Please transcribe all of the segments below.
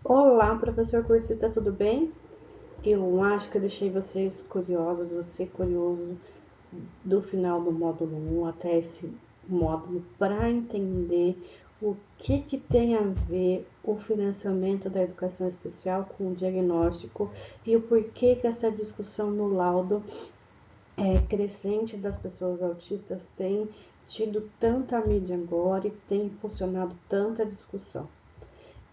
Olá, professor Cursita, tudo bem? Eu acho que eu deixei vocês curiosos, você curioso do final do módulo 1 até esse módulo para entender o que tem a ver o financiamento da educação especial com o diagnóstico e o porquê que essa discussão no laudo crescente das pessoas autistas tem tido tanta mídia agora e tem impulsionado tanta discussão.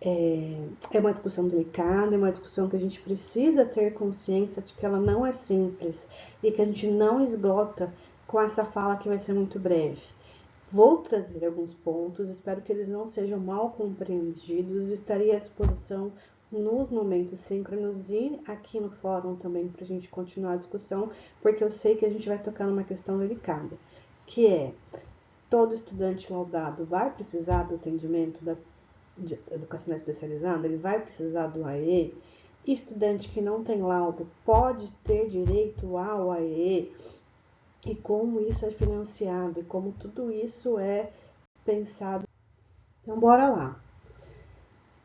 É uma discussão delicada, é uma discussão que a gente precisa ter consciência de que ela não é simples e que a gente não esgota com essa fala que vai ser muito breve. Vou trazer alguns pontos, espero que eles não sejam mal compreendidos, estarei à disposição nos momentos síncronos e aqui no fórum também para a gente continuar a discussão, porque eu sei que a gente vai tocar numa questão delicada, que é: todo estudante laudado vai precisar do atendimento de educação especializada, ele vai precisar do AE. Estudante que não tem laudo pode ter direito ao AE, e como isso é financiado e como tudo isso é pensado. Então, bora lá.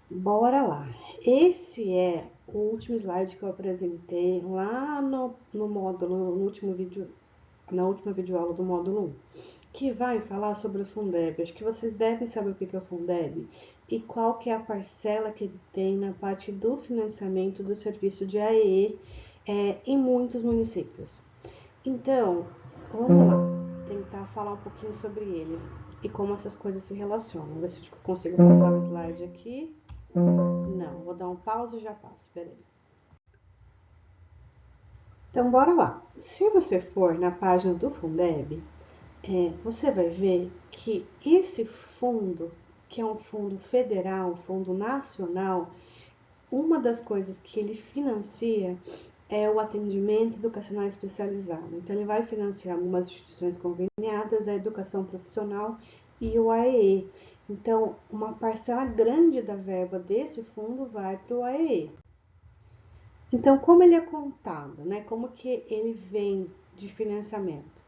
Bora lá. Esse é o último slide que eu apresentei lá no módulo, no último vídeo, na última videoaula do módulo 1, que vai falar sobre o Fundeb. Acho que vocês devem saber o que é o Fundeb e qual que é a parcela que ele tem na parte do financiamento do serviço de AE em muitos municípios. Então, vamos lá, tentar falar um pouquinho sobre ele e como essas coisas se relacionam. Vou ver se eu consigo passar o slide aqui. Não, vou dar um pause e já passo, peraí. Então, bora lá. Se você for na página do Fundeb, você vai ver que esse fundo, que é um fundo federal, um fundo nacional, uma das coisas que ele financia é o atendimento educacional especializado. Então, ele vai financiar algumas instituições conveniadas, a educação profissional e o AEE. Então, uma parcela grande da verba desse fundo vai para o AEE. Então, como ele é contado, né? Como que ele vem de financiamento?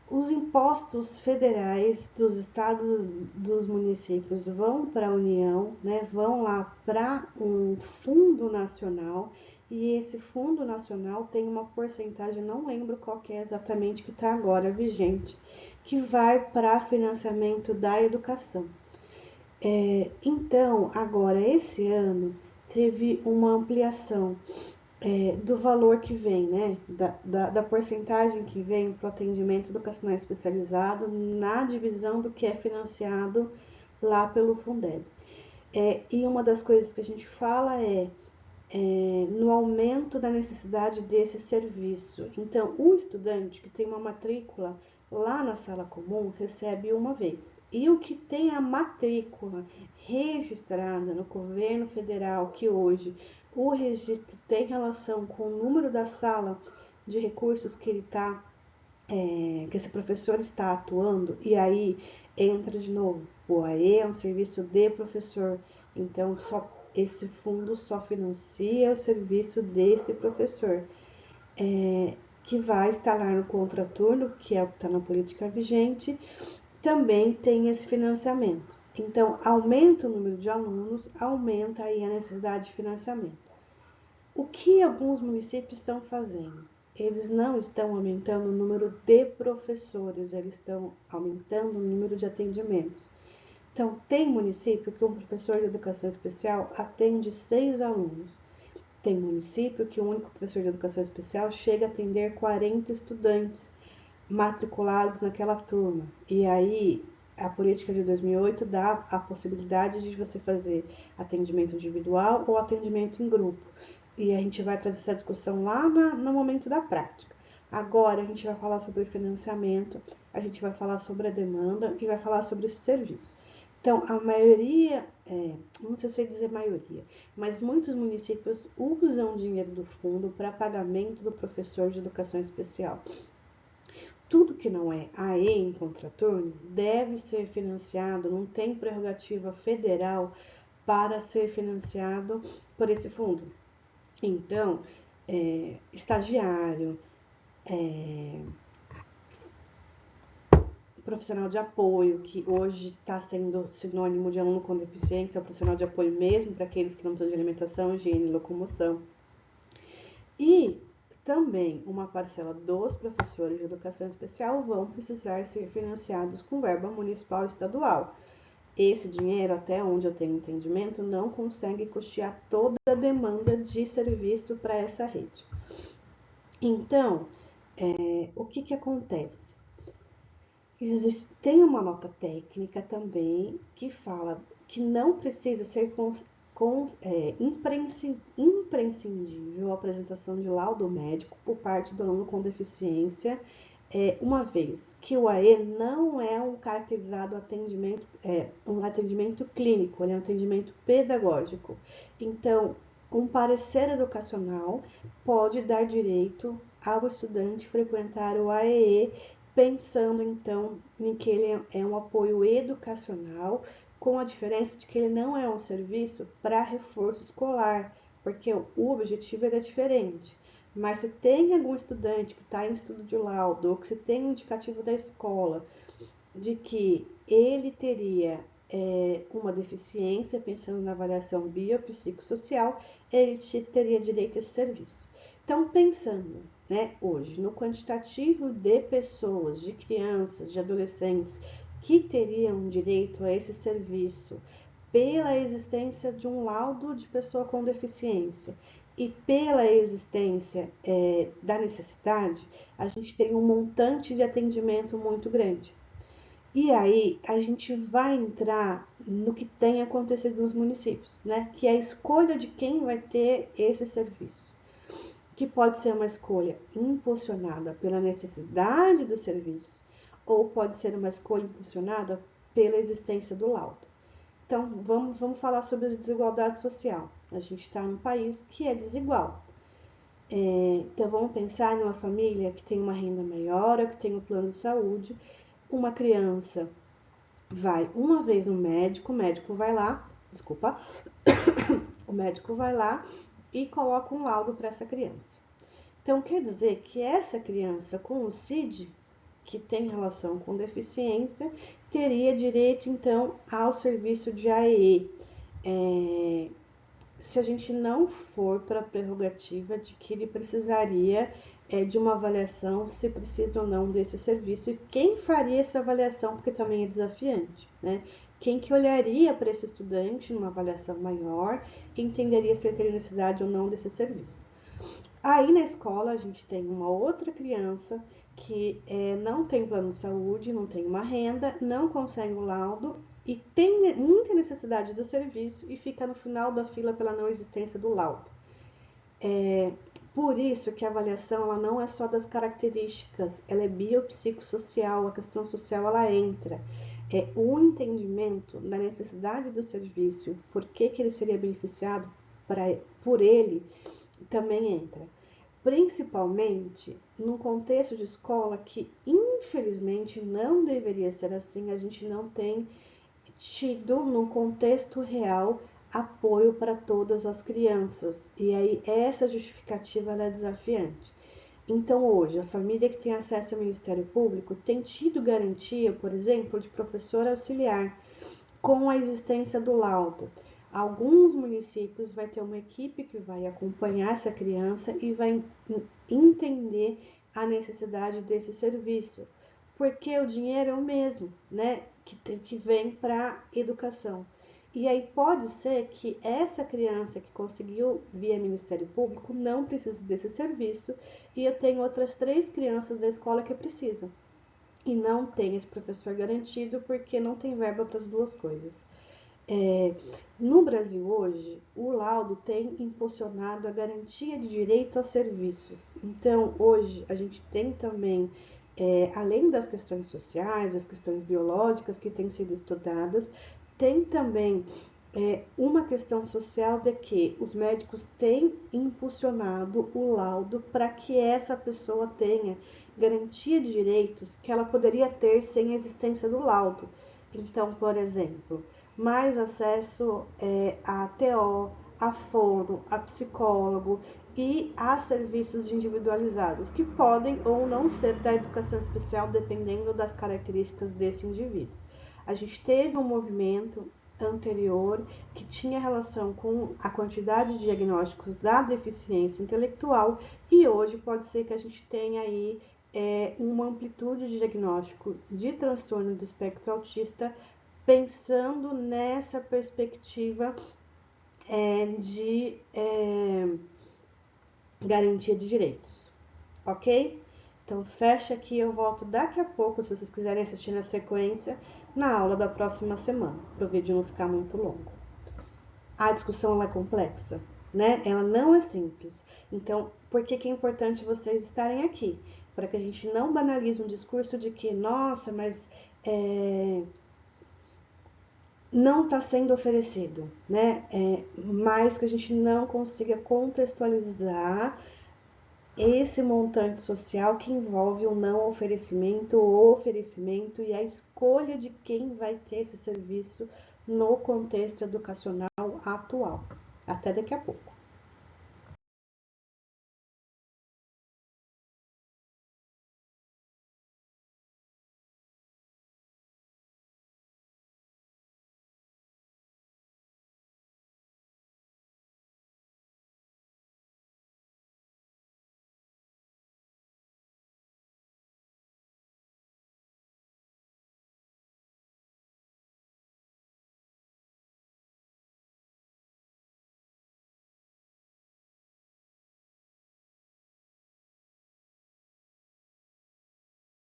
Os impostos federais dos estados, dos municípios vão para a União, né, vão lá para um fundo nacional, e esse fundo nacional tem uma porcentagem, não lembro qual que é exatamente, que está agora vigente, que vai para financiamento da educação. Então, agora, esse ano, teve uma ampliação do valor que vem, né, da porcentagem que vem para o atendimento educacional especializado na divisão do que é financiado lá pelo Fundeb. E uma das coisas que a gente fala no aumento da necessidade desse serviço. Então, o estudante que tem uma matrícula lá na sala comum recebe uma vez. E o que tem a matrícula registrada no governo federal, que hoje o registro tem relação com o número da sala de recursos que ele está, que esse professor está atuando, e aí entra de novo, o AE é um serviço de professor, então esse fundo só financia o serviço desse professor, que vai estar lá no contraturno, que é o que está na política vigente, também tem esse financiamento. Então, aumenta o número de alunos, aumenta aí a necessidade de financiamento. O que alguns municípios estão fazendo? Eles não estão aumentando o número de professores, eles estão aumentando o número de atendimentos. Então, tem município que um professor de educação especial atende 6 alunos. Tem município que o único professor de educação especial chega a atender 40 estudantes matriculados naquela turma. E aí, a política de 2008 dá a possibilidade de você fazer atendimento individual ou atendimento em grupo. E a gente vai trazer essa discussão lá no momento da prática. Agora a gente vai falar sobre o financiamento, a gente vai falar sobre a demanda e vai falar sobre esse serviço. Então, a maioria, não sei se dizer maioria, mas muitos municípios usam dinheiro do fundo para pagamento do professor de educação especial. Tudo que não é AE em contraturno deve ser financiado, não tem prerrogativa federal para ser financiado por esse fundo. Então, estagiário, profissional de apoio, que hoje está sendo sinônimo de aluno com deficiência, é o profissional de apoio mesmo para aqueles que não estão de alimentação, higiene e locomoção. E também uma parcela dos professores de educação especial vão precisar ser financiados com verba municipal e estadual. Esse dinheiro, até onde eu tenho entendimento, não consegue custear toda a demanda de serviço para essa rede. Então, o que acontece? Tem uma nota técnica também que fala que não precisa ser imprescindível a apresentação de laudo médico por parte do aluno com deficiência, uma vez que o AE não é um caracterizado um atendimento clínico, ele é um atendimento pedagógico. Então, um parecer educacional pode dar direito ao estudante frequentar o AEE, pensando então em que ele é um apoio educacional, com a diferença de que ele não é um serviço para reforço escolar, porque o objetivo é diferente. Mas se tem algum estudante que está em estudo de laudo, ou que se tem um indicativo da escola de que ele teria uma deficiência, pensando na avaliação biopsicossocial, ele teria direito a esse serviço. Então, pensando, né, hoje no quantitativo de pessoas, de crianças, de adolescentes que teriam direito a esse serviço pela existência de um laudo de pessoa com deficiência e pela existência da necessidade, a gente tem um montante de atendimento muito grande. E aí a gente vai entrar no que tem acontecido nos municípios, né? Que é a escolha de quem vai ter esse serviço, que pode ser uma escolha impulsionada pela necessidade do serviço, ou pode ser uma escolha impulsionada pela existência do laudo. Então, vamos falar sobre a desigualdade social. A gente está num país que é desigual. Então, vamos pensar numa família que tem uma renda maior, ou que tem um plano de saúde. Uma criança vai uma vez no médico, o médico vai lá, o médico vai lá e coloca um laudo para essa criança. Então, quer dizer que essa criança com o CID, que tem relação com deficiência, teria direito, então, ao serviço de AEE. Se a gente não for para a prerrogativa de que ele precisaria de uma avaliação, se precisa ou não desse serviço, e quem faria essa avaliação, porque também é desafiante, né? Quem que olharia para esse estudante numa avaliação maior e entenderia se ele teria necessidade ou não desse serviço. Aí na escola a gente tem uma outra criança que não tem plano de saúde, não tem uma renda, não consegue o laudo e tem muita necessidade do serviço e fica no final da fila pela não existência do laudo. Por isso que a avaliação ela não é só das características, ela é biopsicossocial, a questão social ela entra. O entendimento da necessidade do serviço, por que ele seria beneficiado por ele, também entra. Principalmente num contexto de escola que, infelizmente, não deveria ser assim, a gente não tem tido, no contexto real, apoio para todas as crianças. E aí, essa justificativa é desafiante. Então, hoje, a família que tem acesso ao Ministério Público tem tido garantia, por exemplo, de professor auxiliar, com a existência do laudo. Alguns municípios vai ter uma equipe que vai acompanhar essa criança e vai entender a necessidade desse serviço, porque o dinheiro é o mesmo, né, que vem para educação. E aí pode ser que essa criança que conseguiu via Ministério Público não precise desse serviço e eu tenho outras 3 crianças da escola que precisam. E não tem esse professor garantido porque não tem verba para as duas coisas. No Brasil hoje, o laudo tem impulsionado a garantia de direito a serviços. Então, hoje, a gente tem também, além das questões sociais, das questões biológicas que têm sido estudadas, tem também uma questão social de que os médicos têm impulsionado o laudo para que essa pessoa tenha garantia de direitos que ela poderia ter sem a existência do laudo. Então, por exemplo, mais acesso a TO, a fono, a psicólogo, e há serviços individualizados, que podem ou não ser da educação especial, dependendo das características desse indivíduo. A gente teve um movimento anterior que tinha relação com a quantidade de diagnósticos da deficiência intelectual, e hoje pode ser que a gente tenha aí uma amplitude de diagnóstico de transtorno do espectro autista, pensando nessa perspectiva de garantia de direitos, ok? Então fecha aqui, eu volto daqui a pouco, se vocês quiserem assistir na sequência, na aula da próxima semana, para o vídeo não ficar muito longo. A discussão ela é complexa, né? Ela não é simples. Então, por que é importante vocês estarem aqui? Para que a gente não banalize um discurso de que, nossa, mas não está sendo oferecido, né? Mas que a gente não consiga contextualizar esse montante social que envolve o não oferecimento, o oferecimento e a escolha de quem vai ter esse serviço no contexto educacional atual. Até daqui a pouco.